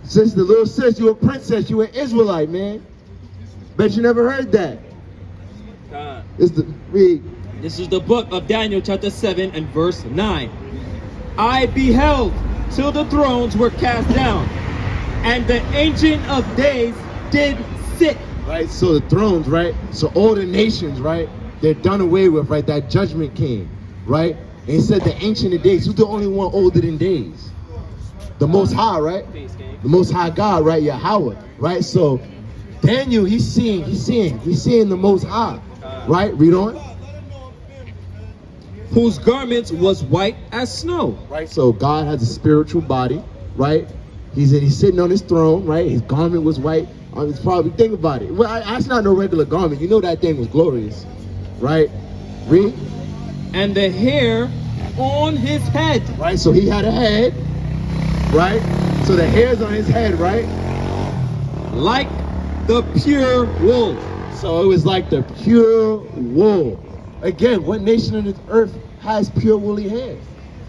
Sister, little sis, you a princess, you an Israelite, man. Bet you never heard that. Read. This is the book of Daniel chapter 7 and verse 9. I beheld till the thrones were cast down, and the Ancient of Days did sit. Right, so the thrones, right? So all the nations, right? They're done away with, right? That judgment came, right? And he said the Ancient of Days. Who's the only one older than days? The Most High, right? The Most High God, right? Yahweh, right? So Daniel, he's seeing the Most High, right? Read on. Whose garments was white as snow. Right, so God has a spiritual body, right? He's sitting on his throne, right? His garment was white. It's probably, think about it. Well, that's not no regular garment. You know that thing was glorious, right? Read. And the hair on his head. Right, so he had a head, right? So the hair's on his head, right? Like the pure wool. So it was like the pure wool. Again, what nation on this earth has pure woolly hair?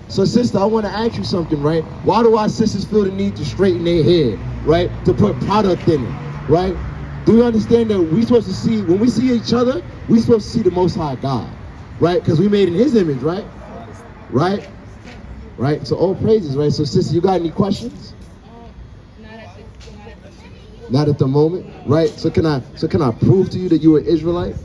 So sister, I want to ask you something, right? Why do our sisters feel the need to straighten their hair, right? To put product in it, right? Do you understand that we're supposed to see, when we see each other, we're supposed to see the Most High God, right? Because we made in his image, right? Right? Right? So all praises, right? So sister, you got any questions? Not at the moment, right? So can I prove to you that you are Israelite?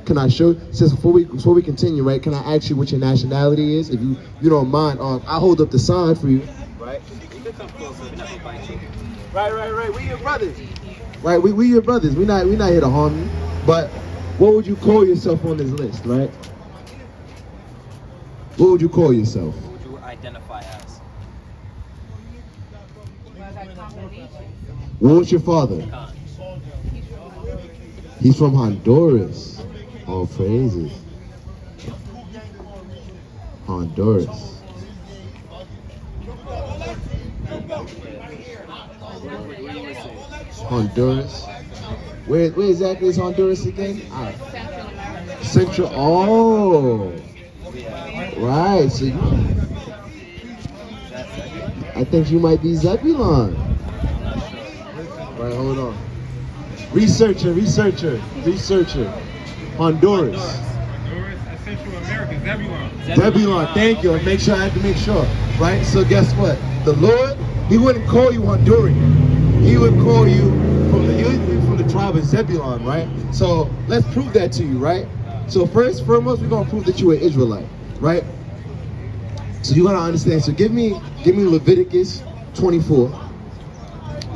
Can I show? Since before we continue, right? Can I ask you what your nationality is, if you don't mind? I'll hold up the sign for you. Right. You can come closer. We're not gonna fight you. Right. We your brothers. Right. We your brothers. We not here to harm you. But what would you call yourself on this list, right? What would you call yourself? What would you identify as? What's your father? He's from Honduras. All praises. Honduras. Honduras. Where exactly is Honduras again? Central. Oh. Right. So I think you might be Zebulon. Right, hold on. Researcher. Honduras. That's Central America, Zebulon. Zebulon, thank you. I had to make sure. Right? So guess what? The Lord, he wouldn't call you Honduran. He would call you from the tribe of Zebulon, right? So let's prove that to you, right? So foremost, we're gonna prove that you are Israelite, right? So you're gonna understand. So give me Leviticus 24,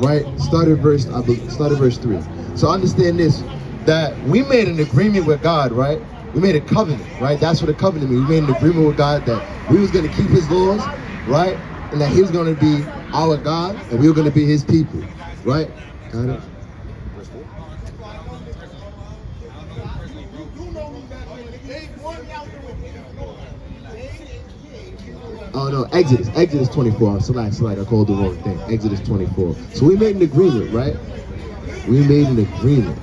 right? Start at verse 3. So understand this, that we made an agreement with God, right? We made a covenant, right? That's what a covenant means. We made an agreement with God that we was going to keep his laws, right? And that he was going to be our God and we were going to be his people, right? Got it? Oh no, Exodus 24. Select, I called the wrong thing. Exodus 24. So we made an agreement, right? We made an agreement.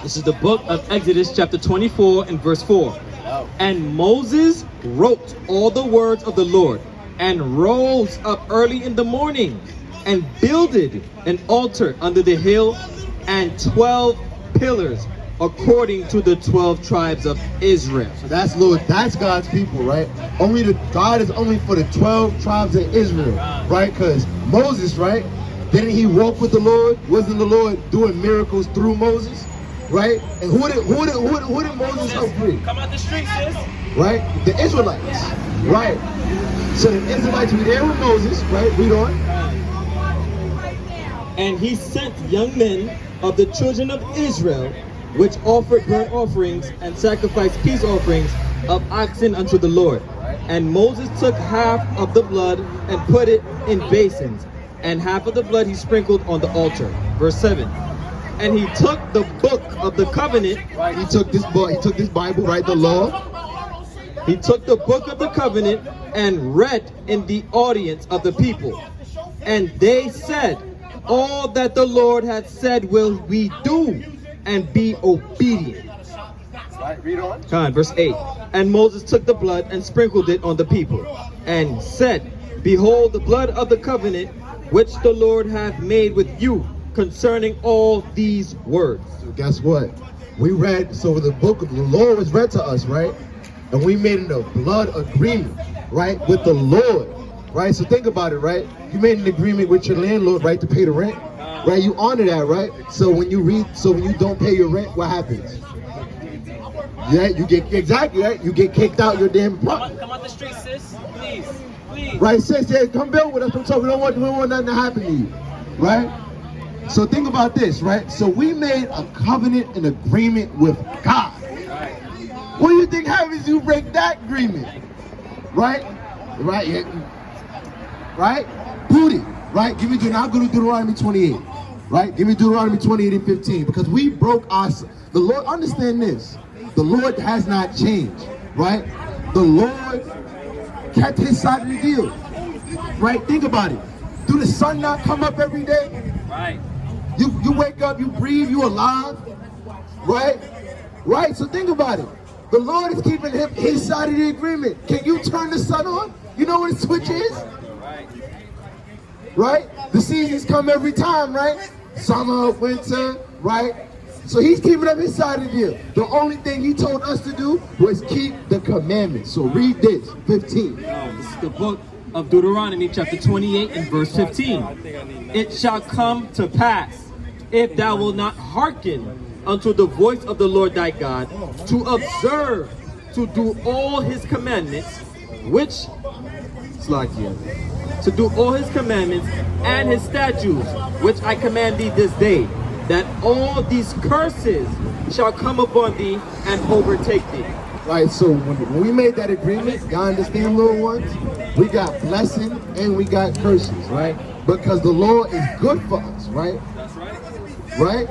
This is the book of Exodus chapter 24 and verse 4. And Moses wrote all the words of the Lord and rose up early in the morning and builded an altar under the hill and 12 pillars according to the 12 tribes of Israel. So that's God's people, right? God is only for the 12 tribes of Israel, right? Because Moses, right? Didn't he walk with the Lord? Wasn't the Lord doing miracles through Moses? Right? And who did Moses help free? Come out the street, sis. Right? The Israelites. Right. So the Israelites were there with Moses, right? Read on. And he sent young men of the children of Israel, which offered burnt offerings and sacrificed peace offerings of oxen unto the Lord. And Moses took half of the blood and put it in basins, and half of the blood he sprinkled on the altar. Verse 7. And he took the book of the covenant. Right, he took this Bible, right, the law. He took the book of the covenant and read in the audience of the people. And they said, all that the Lord had said will we do, and be obedient. Right, read on. Verse 8. And Moses took the blood and sprinkled it on the people, and said, Behold the blood of the covenant which the Lord hath made with you concerning all these words. So guess what? We read, so the book of the Lord was read to us, right? And we made a blood agreement, right, with the Lord, right? So think about it, right? You made an agreement with your landlord, right, to pay the rent, right? You honor that, right? So when you don't pay your rent, what happens? Yeah, you get, exactly, right? You get kicked out your damn apartment. Come out the street, sis. Please. Please. Right, sis, yeah, come build with us. We don't want nothing to happen to you, right? So think about this, right? So we made a covenant and agreement with God. What do you think happens if you break that agreement? Right? Right? Yeah. Right? Booty. Right? Give me, now go to Deuteronomy 28. Right? Give me Deuteronomy 28 and 15. Because we broke our, the Lord, understand this. The Lord has not changed. Right? The Lord kept his side of the deal. Right? Think about it. Do the sun not come up every day? Right. You wake up, you breathe, you alive. Right? Right? So think about it. The Lord is keeping his side of the agreement. Can you turn the sun on? You know what a switch is? Right? The seasons come every time, right? Summer, winter, right? So he's keeping up his side of the deal. The only thing he told us to do was keep the commandments. So read this, 15. This is the book of Deuteronomy chapter 28 and verse 15. It shall come to pass, if thou wilt not hearken unto the voice of the Lord thy God, to observe, to do all his commandments, which, to do all his commandments and his statutes, which I command thee this day, that all these curses shall come upon thee and overtake thee. Right, so when we made that agreement, y'all understand, little ones? We got blessing and we got curses, right? Because the law is good for us, right? That's right. Right?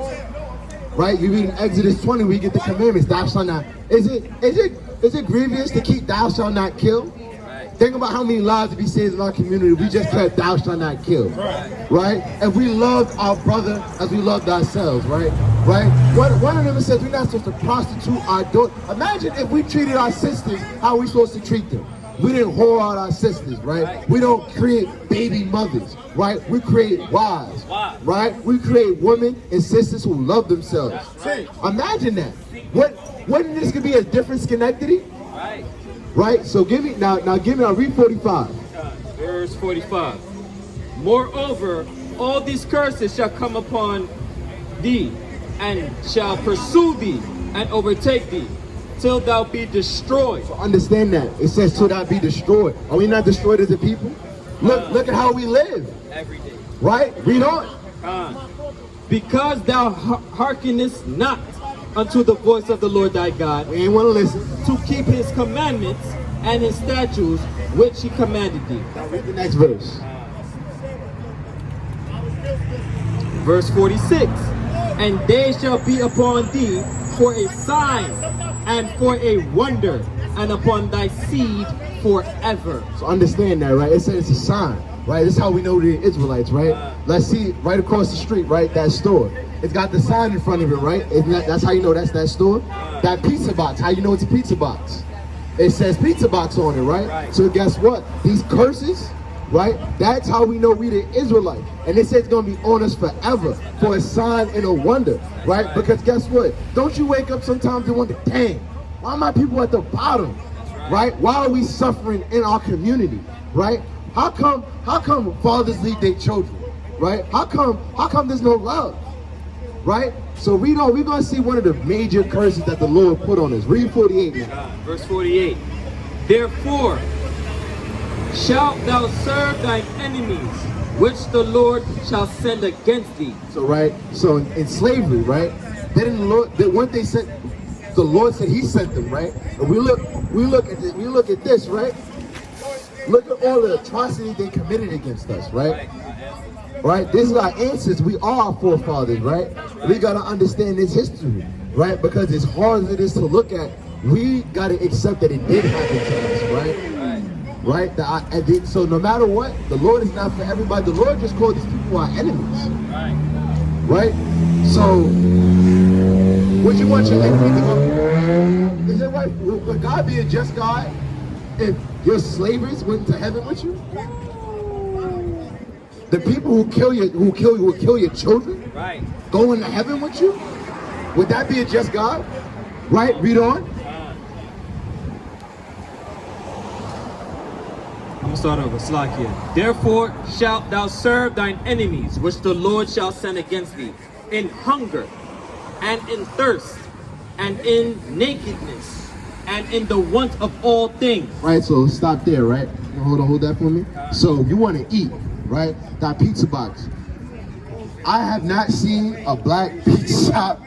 Right? You read in Exodus 20, we get the commandments. Thou shalt not. Is it grievous to keep thou shalt not kill? Right. Think about how many lives we saved in our community. We just kept thou shalt not kill. Right? And we loved our brother as we loved ourselves, right? Right? One of them says we're not supposed to prostitute our daughter. Imagine if we treated our sisters how we supposed to treat them. We didn't whore out our sisters, right? We don't create baby mothers, right? We create wives, right? We create women and sisters who love themselves. Imagine that. Wouldn't this could be a different Schenectady? Right. Right? So give me, now read 45. Verse 45. Moreover, all these curses shall come upon thee, and shall pursue thee, and overtake thee, till thou be destroyed. So understand that. It says till thou be destroyed. Are we not destroyed as a people? Look at how we live. Every day. Right? Read on. Because thou hearkenest not unto the voice of the Lord thy God, We ain't want to listen. to keep his commandments and his statutes which he commanded thee. Now read the next verse. Verse 46. And they shall be upon thee for a sign and for a wonder, and upon thy seed forever. So understand that, right? It says it's a sign, right? This is how we know the Israelites, right? Let's see right across the street, right? That store. It's got the sign in front of it, right? That's how you know that's that store. That pizza box, how you know it's a pizza box? It says pizza box on it, right? So guess what? These curses, right? That's how we know we the Israelite. And it says it's going to be on us forever for a sign and a wonder, right? Because guess what? Don't you wake up sometimes and wonder, dang, why are my people at the bottom, right? Why are we suffering in our community, right? How come fathers leave their children, right? How come there's no love, right? So read on, we're going to see one of the major curses that the Lord put on us. Read 48 now. Verse 48. Therefore shalt thou serve thine enemies, which the Lord shall send against thee. So right, so in slavery, right? When they sent, the Lord said He sent them, right? And we look at this, right? Look at all the atrocities they committed against us, right? Right? This is our ancestors. We are our forefathers, right? We gotta understand this history, right? Because as hard as it is to look at, we gotta accept that it did happen to us, right? Right? So no matter what, the Lord is not for everybody. The Lord just called these people our enemies. Right? So, would you want your enemy to go? Right? Would God be a just God if your slavers went to heaven with you? The people who kill your children, Right. go into heaven with you? Would that be a just God? Right? Read on. I'm gonna start over. Slakia. Therefore shalt thou serve thine enemies, which the Lord shall send against thee, in hunger, and in thirst, and in nakedness, and in the want of all things. Right, so stop there, right? Hold that for me. So you want to eat, right? That pizza box. I have not seen a black pizza shop.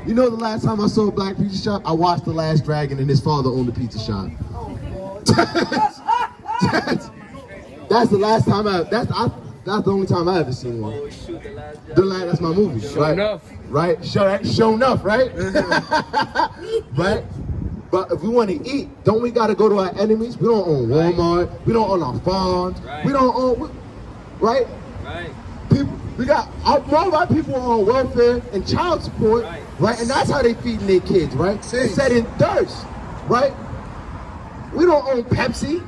You know the last time I saw a black pizza shop? I watched The Last Dragon and his father owned a pizza shop. That's the last time that's the only time I ever seen one. That's my movie. Show right? enough. Right? Show enough, right? Right? But if we want to eat, don't we got to go to our enemies? We don't own Walmart. We don't own our farms. Right. We don't own, right? Right. People, more of our people are on welfare and child support, right? And that's how they feeding their kids, right? They said in thirst, right? We don't own Pepsi.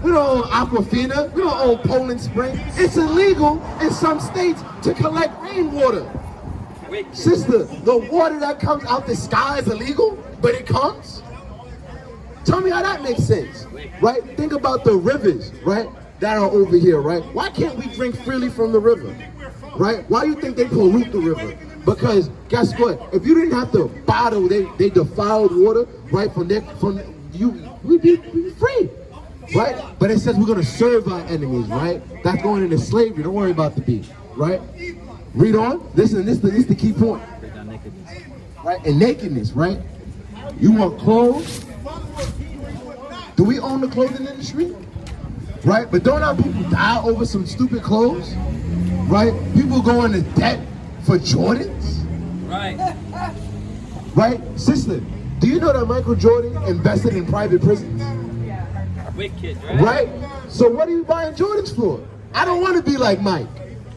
We don't own Aquafina. We don't own Poland Spring. It's illegal in some states to collect rainwater. Sister, the water that comes out the sky is illegal, but it comes? Tell me how that makes sense, right? Think about the rivers, right, that are over here, right? Why can't we drink freely from the river, right? Why do you think they pollute the river? Because guess what? If you didn't have to bottle they defiled water, right, we'd be free, right? But it says we're gonna serve our enemies, right? That's going into slavery. Don't worry about the beef, right? Read on. Listen, this is the key point, right? And nakedness, right? You want clothes? Do we own the clothing industry? Right? But don't our people die over some stupid clothes? Right? People go into debt for Jordans? Right. Right? Sister, do you know that Michael Jordan invested in private prisons? Wicked, right? Right? So what are you buying Jordans for? I don't want to be like Mike.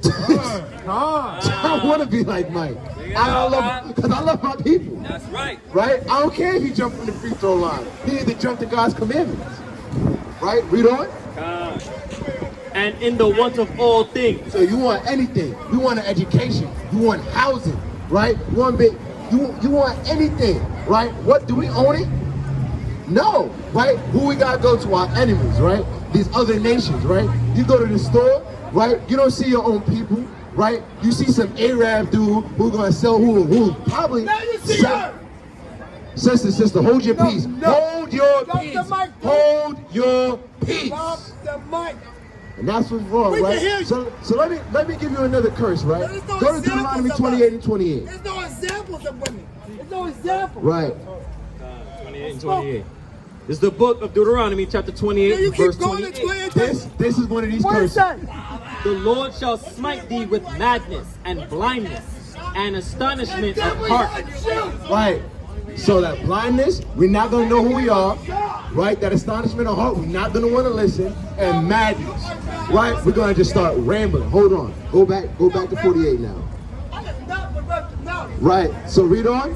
I don't want to be like Mike. Because I love my people. That's right. Right? I don't care if he jumped from the free throw line. He need to jump to God's commandments. Right? Read on. And in the want of all things. So you want anything. You want an education. You want housing. Right? You want anything. Right? What, do we own it? No. Right? Who we gotta go to? Our enemies. Right? These other nations. Right? You go to the store. Right? You don't see your own people. Right? You see some Arab dude who's gonna sell who probably sell. Sister, hold your peace. Hold your peace. Hold your peace. And that's what's wrong, right? So let me give you another curse, right? Go to Deuteronomy 28 and 28. There's no examples of women. There's no examples. Right. 28 and 28. This is the book of Deuteronomy, chapter 28, verse 28. This is one of these curses. The Lord shall smite thee with madness and blindness and astonishment of heart. Right. So that blindness, we're not going to know who we are. Right? That astonishment of heart, we're not going to want to listen. And madness. Right? We're going to just start rambling. Hold on. Go back to 48 now. Right. So read on.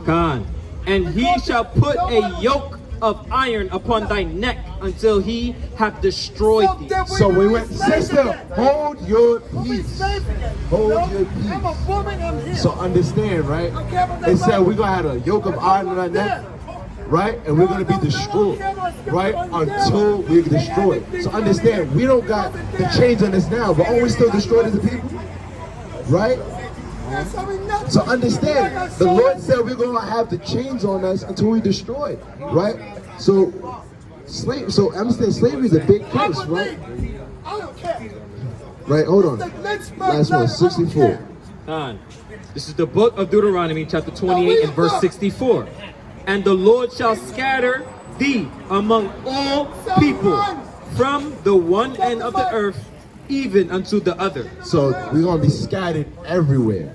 Khan. And he shall put a yoke of iron upon thy neck until he hath destroyed thee. So we went, sister, hold your peace. Hold your peace. So understand, right? It said we're going to have a yoke of iron on our neck, right? And we're going to be destroyed, right? Until we're destroyed. So understand, we don't got the chains on us now, but are we still destroyed as a people? Right? So understand, the Lord said we're going to have the chains on us until we destroy, right? So understand, slavery is a big curse, right? Right, hold on. Last one, 64. This is the book of Deuteronomy, chapter 28 and verse 64. And the Lord shall scatter thee among all people from the one end of the earth even unto the other. So we're going to be scattered everywhere,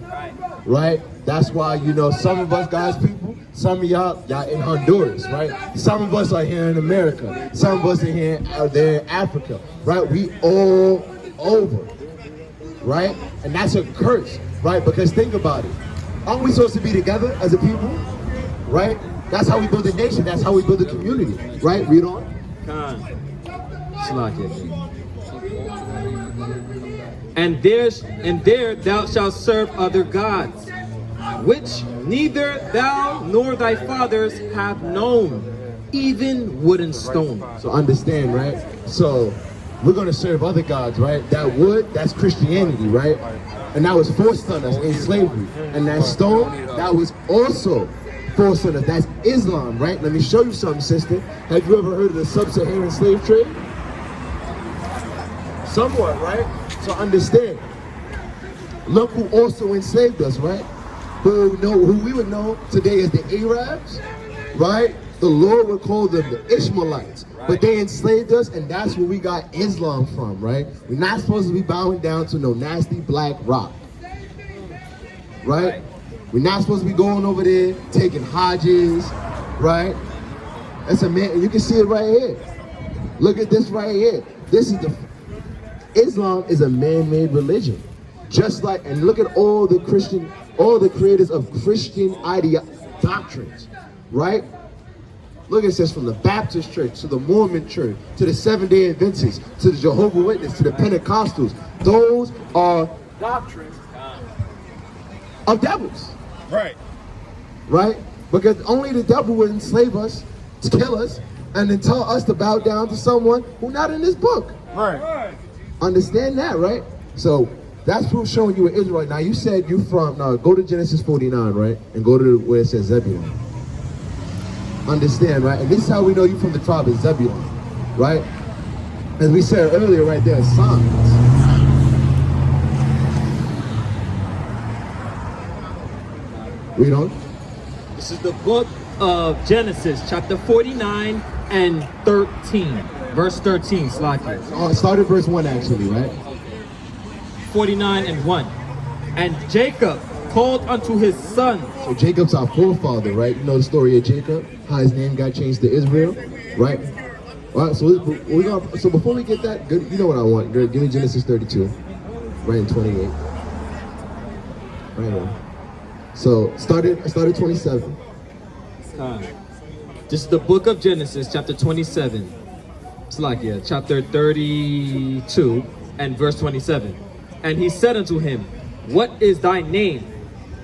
right? That's why, you know, some of us God's people, some of y'all in Honduras, right? Some of us are here in America. Some of us are here out there in Africa, right? We all over, right? And that's a curse, right? Because think about it. Aren't we supposed to be together as a people? right? That's how we build a nation. That's how we build a community, right? Read on. Khan. Slakia. And there thou shalt serve other gods, which neither thou nor thy fathers have known, even wood and stone. So understand, right? So we're going to serve other gods, right? That wood, that's Christianity, right? And that was forced on us in slavery. And that stone, that was also forced on us. That's Islam, right? Let me show you something, sister. Have you ever heard of the sub-Saharan slave trade? Somewhat, right? So understand. Look who also enslaved us, right? Who we would know today as the Arabs, right? The Lord would call them the Ishmaelites. But they enslaved us, and that's where we got Islam from, right? We're not supposed to be bowing down to no nasty black rock, right? We're not supposed to be going over there taking Hajjs, right? That's a man, you can see it right here. Look at this right here. This is Islam is a man-made religion. Just like, and look at all the creators of Christian doctrines, right? Look at this, from the Baptist church to the Mormon church to the Seventh-day Adventists to the Jehovah's Witnesses to the Pentecostals. Those are doctrines of devils. Right. Right? Because only the devil would enslave us, to kill us, and then tell us to bow down to someone who's not in this book. Right. Understand that, right? So that's proof showing you an Israelite. Now you said you from, now go to Genesis 49, right? And go to where it says Zebulun. Understand, right? And this is how we know you from the tribe of Zebulun, right? As we said earlier, right there, signs. Read on. This is the book of Genesis, chapter 49 and 13. Verse 13, Slakia. Start at verse 1 actually, right? 49 and 1. And Jacob called unto his sons. So Jacob's our forefather, right? You know the story of Jacob, how his name got changed to Israel, right? All right, so so before we get that, good, you know what I want. Good, give me Genesis 32, right in 28. Right on. So started 27. This is the book of Genesis, chapter 27. Slakia, chapter 32 and verse 27. And he said unto him, what is thy name?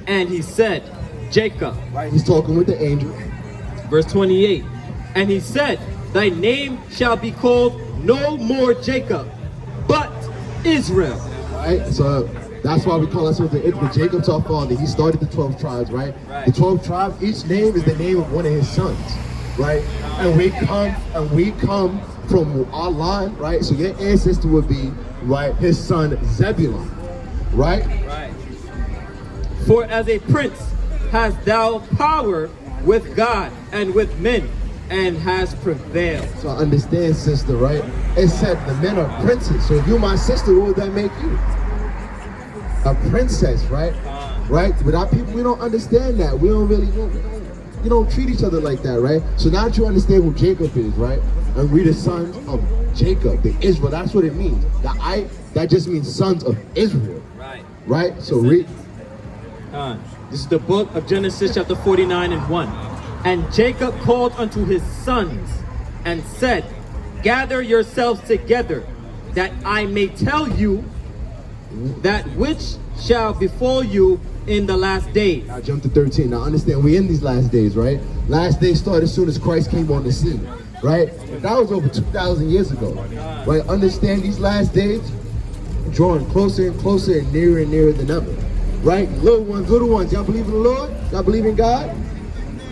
And he said, Jacob. Right, he's talking with the angel. Verse 28. And he said, thy name shall be called no more Jacob, but Israel. Right, so that's why we call ourselves the Israel. Jacob's our father. He started the 12 tribes, right? The 12 tribes, each name is the name of one of his sons, right? And we come from our line, right? So your ancestor would be, right, his son Zebulun, right? Right. For as a prince hast thou power with God and with men, and has prevailed. So understand, sister, right? It said the men are princes. So if you're my sister, what would that make you? A princess, right? Right? But our people, we don't understand that. We don't really, we don't treat each other like that, right? So now that you understand who Jacob is, right? And we the sons of Jacob, the Israel. That's what it means. That just means sons of Israel. Right. Right? So read. This is the book of Genesis, chapter 49 and 1. And Jacob called unto his sons and said, gather yourselves together, that I may tell you that which shall befall you in the last days. I jumped to 13. Now understand, we're in these last days, right? Last days started as soon as Christ came on the scene, right? That was over 2,000 years ago, right? Understand these last days drawing closer and closer and nearer than ever, right? Little ones, y'all believe in the Lord? Y'all believe in God?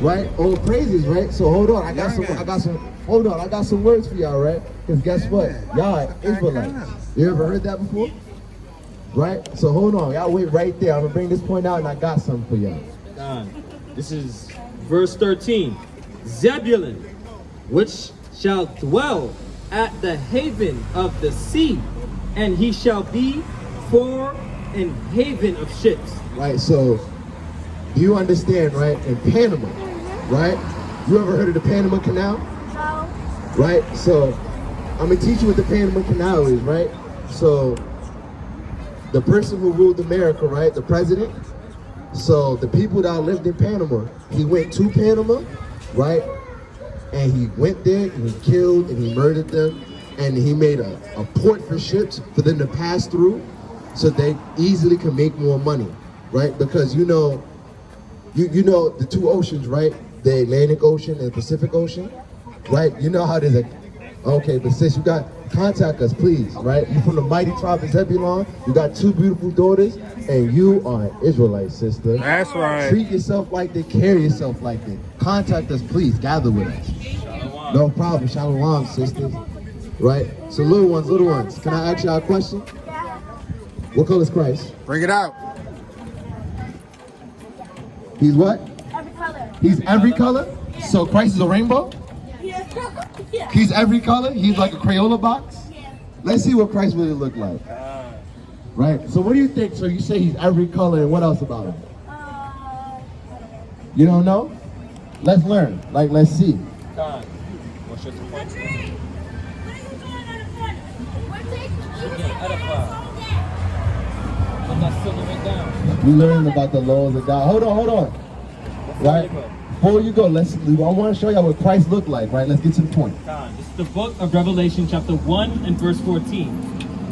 Right? All praises, right? So hold on, I got some words for y'all, right? Because guess what? Y'all are Israelites. You ever heard that before? Right? So hold on, y'all wait right there. I'm gonna bring this point out and I got something for y'all. This is verse 13. Zebulun, which shall dwell at the haven of the sea, and he shall be for an haven of ships. Right, so do you understand, right? In Panama, right? You ever heard of the Panama Canal? No. Right? So I'm gonna teach you what the Panama Canal is, right? So the person who ruled America, right? The president, So the people that lived in Panama, he went to Panama, right? And he went there and he killed and he murdered them. And he made a port for ships for them to pass through so they easily can make more money, right? Because you know the two oceans, right? The Atlantic Ocean and the Pacific Ocean, right? You know how there's a, okay, but sis, you got, contact us, please, right? You from the mighty tribe of Zebulon, you got 2 beautiful daughters, and you are an Israelite, sister. That's right. Treat yourself like that, carry yourself like that. Contact us, please, gather with us. No problem, shalom, sisters. Right? So little ones, can I ask y'all a question? What color is Christ? Bring it out. He's what? Every color. He's every color? So Christ is a rainbow? Yeah. Yeah. He's every color? He's like a Crayola box? Yeah. Let's see what Christ really look like. Right? So what do you think? So you say he's every color, and what else about him? You don't know? Let's learn. Like, let's see. Con, what's your point? I'm not sitting right down. We learning about the laws of God. Hold on. Right? Before you go, I want to show y'all what Christ looked like, right? Let's get to the point. This is the book of Revelation, chapter 1 and verse 14.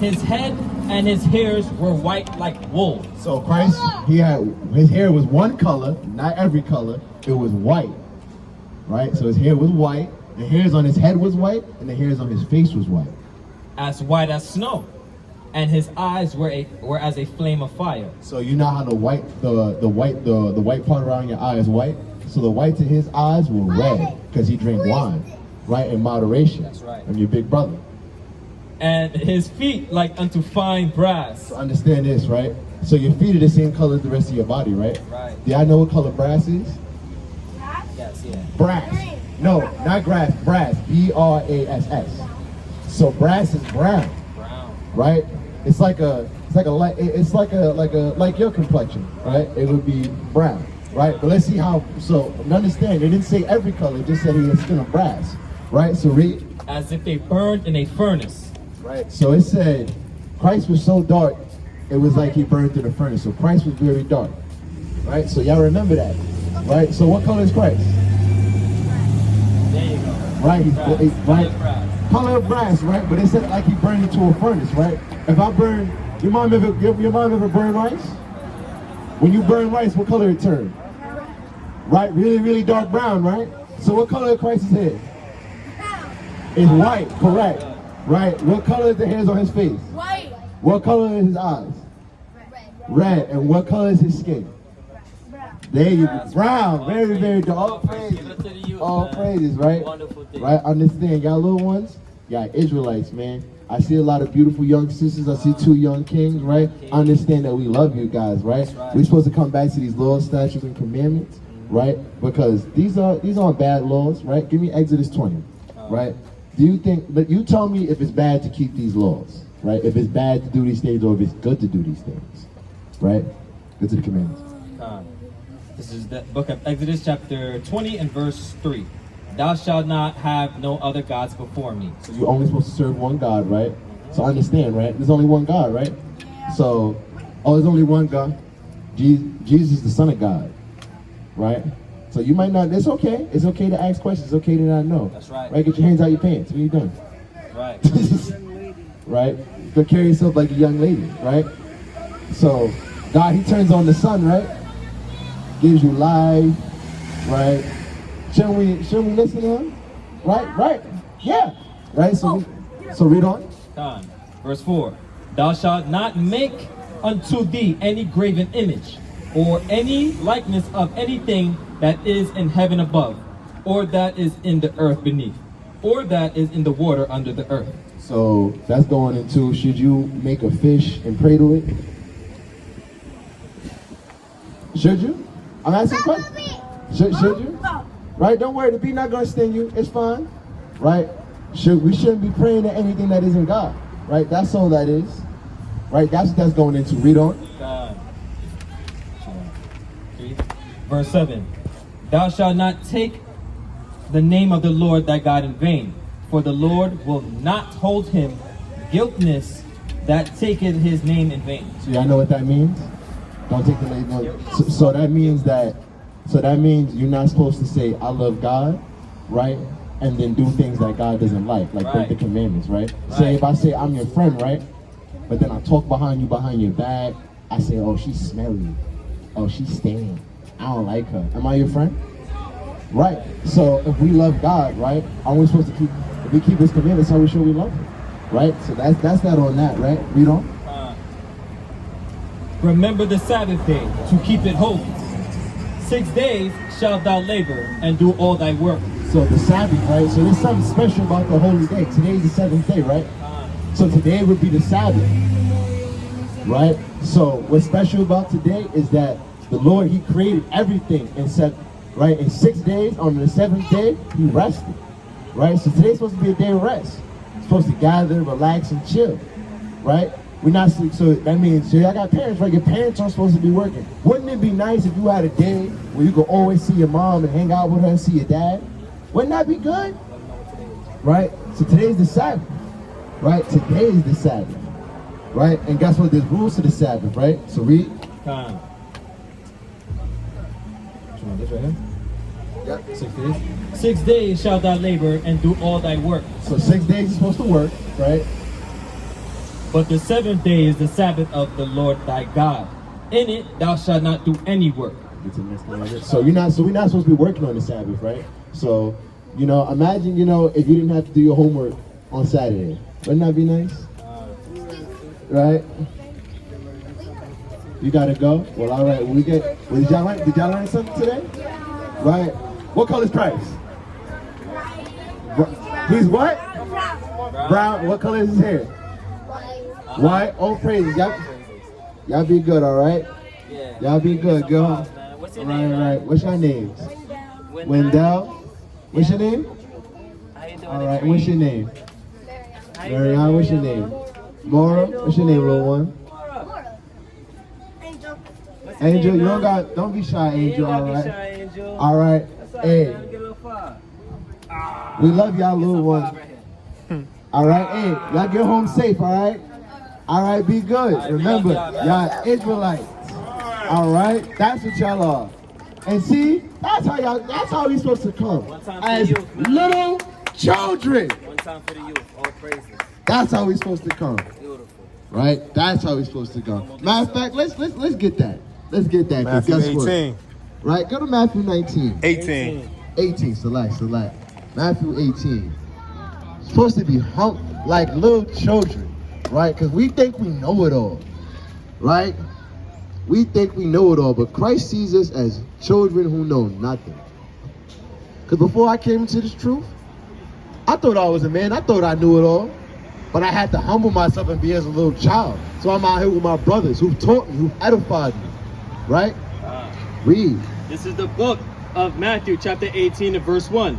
His head and his hairs were white like wool. So Christ, his hair was one color, not every color. It was white, right? So his hair was white. The hairs on his head was white, and the hairs on his face was white. As white as snow, and his eyes were as a flame of fire. So you know how the white part around your eye is white. So the whites in his eyes were red because he drank wine, right? In moderation. That's right. I'm your big brother. And his feet like unto fine brass. So understand this, right? So your feet are the same color as the rest of your body, right? Right. Do y'all know what color brass is? Yes, yeah. Brass. No, not grass. Brass. B-R-A-S-S. So brass is brown, Brown. right? Like your complexion, right? It would be brown, right? But let's see how. So understand, it didn't say every color. It just said he had skin of brass, right? So read. As if they burned in a furnace. Right. So it said Christ was so dark, it was like he burned through the furnace. So Christ was very dark, right? So y'all remember that, right? So what color is Christ? There you go. Right. He's right. Brass. Color of brass, right? But it said like he burned into a furnace, right? If I burn, your mom ever burn rice? When you burn rice, what color it turn? Right, really, really dark brown, right? So what color is Christ's hair? It's white, correct. Right. What color is the hairs on his face? White. What color is his eyes? Red. And what color is his skin? There you go. Brown. Very, very dark. All praises. All praises, right? Wonderful thing. Right, understand. Y'all little ones, y'all Israelites, man. I see a lot of beautiful young sisters. I see 2 young kings, right? Understand that we love you guys, right? We're supposed to come back to these laws, statutes, and commandments, right? Because these aren't bad laws, right? Give me Exodus 20, right? Do you think, but you tell me if it's bad to keep these laws, right? If it's bad to do these things or if it's good to do these things, right? Go to the commandments. This is the book of Exodus, chapter 20 and verse 3. Thou shalt not have no other gods before me. So you're only supposed to serve one God, right? So understand, right? There's only one God, right? So, there's only one God. Jesus is the Son of God, right? So you might not, it's okay. It's okay to ask questions. It's okay to not know. That's right. Right? Get your hands out your pants. When you're done. Right. Right? Go carry yourself like a young lady, right? So, God, he turns on the sun, right? Gives you life, right? Shouldn't we listen to him? Right? Yeah. Right? So read on. Verse 4. Thou shalt not make unto thee any graven image, or any likeness of anything that is in heaven above, or that is in the earth beneath, or that is in the water under the earth. So that's going into, should you make a fish and pray to it? Should you? I'm asking a question. Should you? Right? Don't worry, the bee not gonna sting you. It's fine. Right? We shouldn't be praying to anything that isn't God. Right? That's all that is. Right? That's what that's going into. Read on. Verse 7. Thou shalt not take the name of the Lord thy God in vain, for the Lord will not hold him guiltless that taketh his name in vain. So y'all know what that means? Don't take the name. No. So that means that. So that means you're not supposed to say I love God, right? And then do things that God doesn't like break the commandments, right? Say if I say I'm your friend, right? But then I talk behind your back. I say, oh, she's smelly. Oh, she's staying. I don't like her. Am I your friend? Right. So if we love God, right? Are we supposed to keep? If we keep His commandments, how we show we love Him, right? So that's that on that, right? Read on. Remember the Sabbath day to keep it holy. 6 days shalt thou labor and do all thy work. So the Sabbath, right? So there's something special about the holy day. Today is the seventh day, right? So today would be the Sabbath, right? So what's special about today is that the Lord, He created everything and said, right, in 6 days, on the seventh day, He rested, right? So today's supposed to be a day of rest. It's supposed to gather, relax, and chill, right? We're not, so that means, so y'all got parents, right? Your parents aren't supposed to be working. Wouldn't it be nice if you had a day where you could always see your mom and hang out with her and see your dad? Wouldn't that be good? Right? So today's the Sabbath, right? Today is the Sabbath, right? And guess what? There's rules to the Sabbath, right? So read. Time. Which one? This right here? Yep. 6 days. 6 days shalt thou labor and do all thy work. So 6 days you're supposed to work, right? But the seventh day is the Sabbath of the Lord thy God. In it thou shalt not do any work. So we're not supposed to be working on the Sabbath, right? So, imagine, if you didn't have to do your homework on Saturday. Wouldn't that be nice? Right? You gotta go? Well, all right. Did y'all learn something today? Right? What color is Christ? He's what? Brown. What color is his hair? White. Oh, praises. Y'all be good, all right? Y'all be good, girl. What's All your name? right. What's your names? Wendell. What's your name? How you doing? All right. What's your name? Marianne. What's your name? Mora. What's your name, little one? Angel. You don't be shy, Angel. All right. All right. Hey, we love y'all, little one. All right. Hey, y'all get home safe. All right. All right. Be good. Remember, y'all Israelites. All right. That's what y'all are. And see, that's how we supposed to come. As little children. One time for the youth. All praises. That's how we supposed to come. Beautiful. Right? That's how we supposed to come. Matter of fact, let's get that. Let's get that. 'Cause Matthew guess 18. What? Right? Go to Matthew 19. 18. 18. Select. Matthew 18. Supposed to be like little children, right? Because we think we know it all, right? We think we know it all, but Christ sees us as children who know nothing. Because before I came into this truth, I thought I was a man. I thought I knew it all. But I had to humble myself and be as a little child. So I'm out here with my brothers who taught me, who edified me. Right? Read. This is the book of Matthew chapter 18 and verse 1.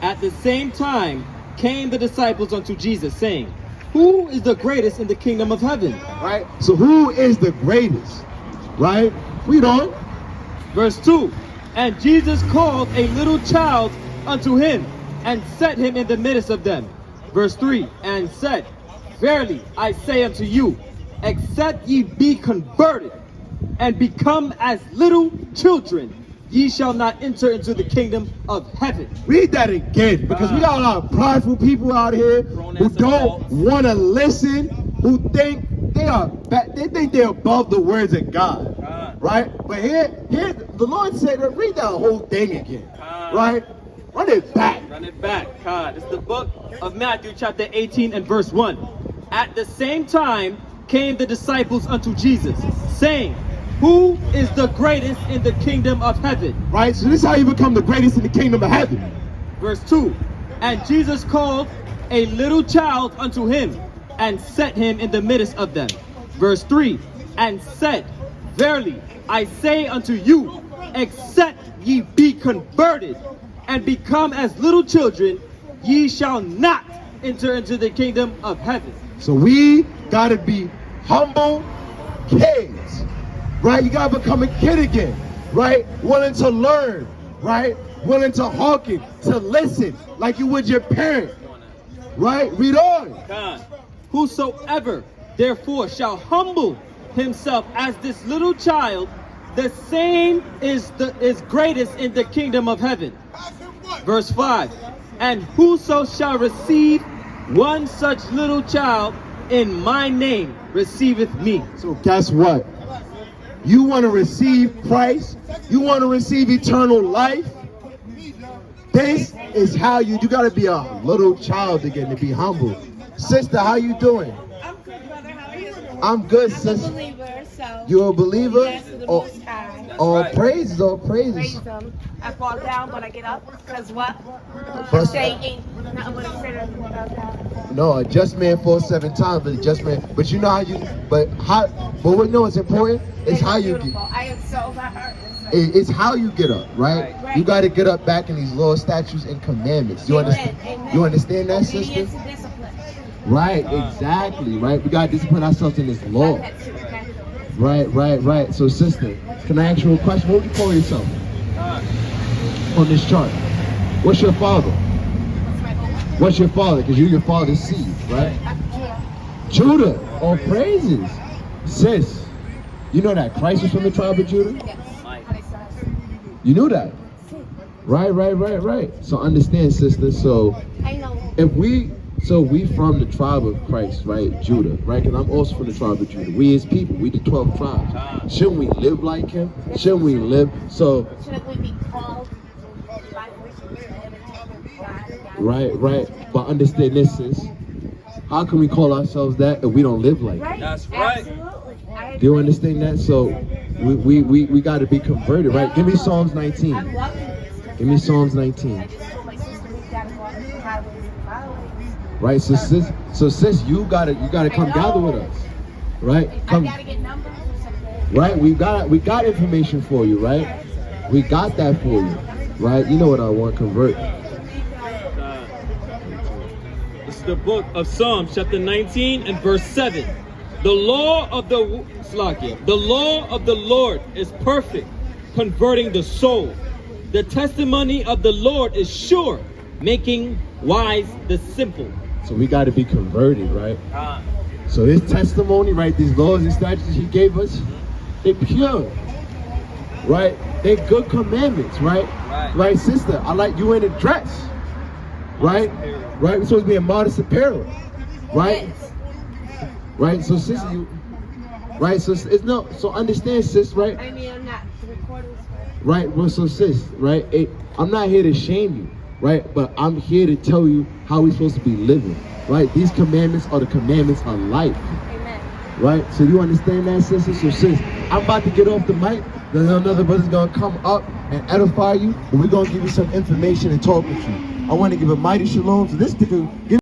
At the same time came the disciples unto Jesus, saying, Who is the greatest in the kingdom of heaven? Right? So who is the greatest? Right? Read on. Verse 2. And Jesus called a little child unto him, and set him in the midst of them. Verse 3. And said, Verily I say unto you, except ye be converted, and become as little children, ye shall not enter into the kingdom of heaven. Read that again, because we got a lot of prideful people out here who don't want to listen, who think they think they're above the words of God, right? But here the Lord said, read that whole thing again, right? Run it back. Run it back. God. This is the book of Matthew chapter 18 and verse 1. At the same time came the disciples unto Jesus, saying, Who is the greatest in the kingdom of heaven? Right? So this is how you become the greatest in the kingdom of heaven. Verse 2. And Jesus called a little child unto him, and set him in the midst of them. Verse 3. And said, Verily I say unto you, except ye be converted, and become as little children, ye shall not enter into the kingdom of heaven. So we gotta be humble kids, right? You gotta become a kid again, right? Willing to learn, right? Willing to hearken, to listen, like you would your parent, right? Read on. God. Whosoever therefore shall humble himself as this little child, the same is greatest in the kingdom of heaven. Verse 5. And whoso shall receive one such little child in my name receiveth me. So guess what? You want to receive Christ? You want to receive eternal life? This is how you got to be a little child again, to be humble. Sister, how you doing? I'm good, brother. How are you? I'm good, I'm sis. a believer, so. You're a believer? Yes, to the Oh, Most High. all praises, all Praise praises. Him. I fall down, but I get up. Because what? But- Say ain't nothing but a sinner without God. No, a just man falls 7 times, but a just man. But you know how you. But what we know is important is how you get. Beautiful. I am so hurt. It's how you get up, right? Right. You got to get up back in these law, statutes, and commandments. You understand? Amen. You understand that, sister? Obedience and discipline. Right, exactly, right? We got to discipline ourselves in this law. That's it, okay? Right. So, sister, can I ask you a question? What would you call yourself on this chart? What's your father? What's my goal? What's your father? Because you're your father's seed, right? Judah. Judah. All praises. Sis, you know that Christ was from the tribe of Judah? Yes. How they said. You knew that? Right. So understand, sister. So I know. we from the tribe of Christ, right? Judah, right? Because I'm also from the tribe of Judah. We as people, we the 12 tribes. Shouldn't we live like him? Shouldn't we live? So, Shouldn't we be called by right. But understand this, sis. How can we call ourselves that if we don't live like it? Right. That's right. Absolutely. I Do you agree. understand that? So we got to be converted, right? Give me Psalms I'm 19. loving this. Give me Psalms 19. I just told my sister we gotta go out to the highways and byways. Right, so sis, you gotta come I know. gather with us, right? I Come, gotta get numbers or something. right? We got information for you, right? We got that for you, right? You know what I want, convert. This is the book of Psalms, chapter 19 and verse 7. The law of the Lord is perfect, converting the soul. The testimony of the Lord is sure, making wise the simple. So we got to be converted, right? Ah. So his testimony, right? These laws and statutes he gave us, they pure, right? They good commandments, right? Right, sister. I like you in a dress, right? Right. We're supposed to be in modest apparel, right? Yes. Right. So sister, you, right? So it's no. So understand, sis, right? I mean, I'm not recording. Right. Well, so sis, right? I'm not here to shame you, right? But I'm here to tell you how we're supposed to be living, right? These commandments are the commandments of life, Amen. right? So you understand that, sister? So sis, I'm about to get off the mic. Then another brother's gonna come up and edify you, and we're gonna give you some information and talk with you. I want to give a mighty shalom to this nigga.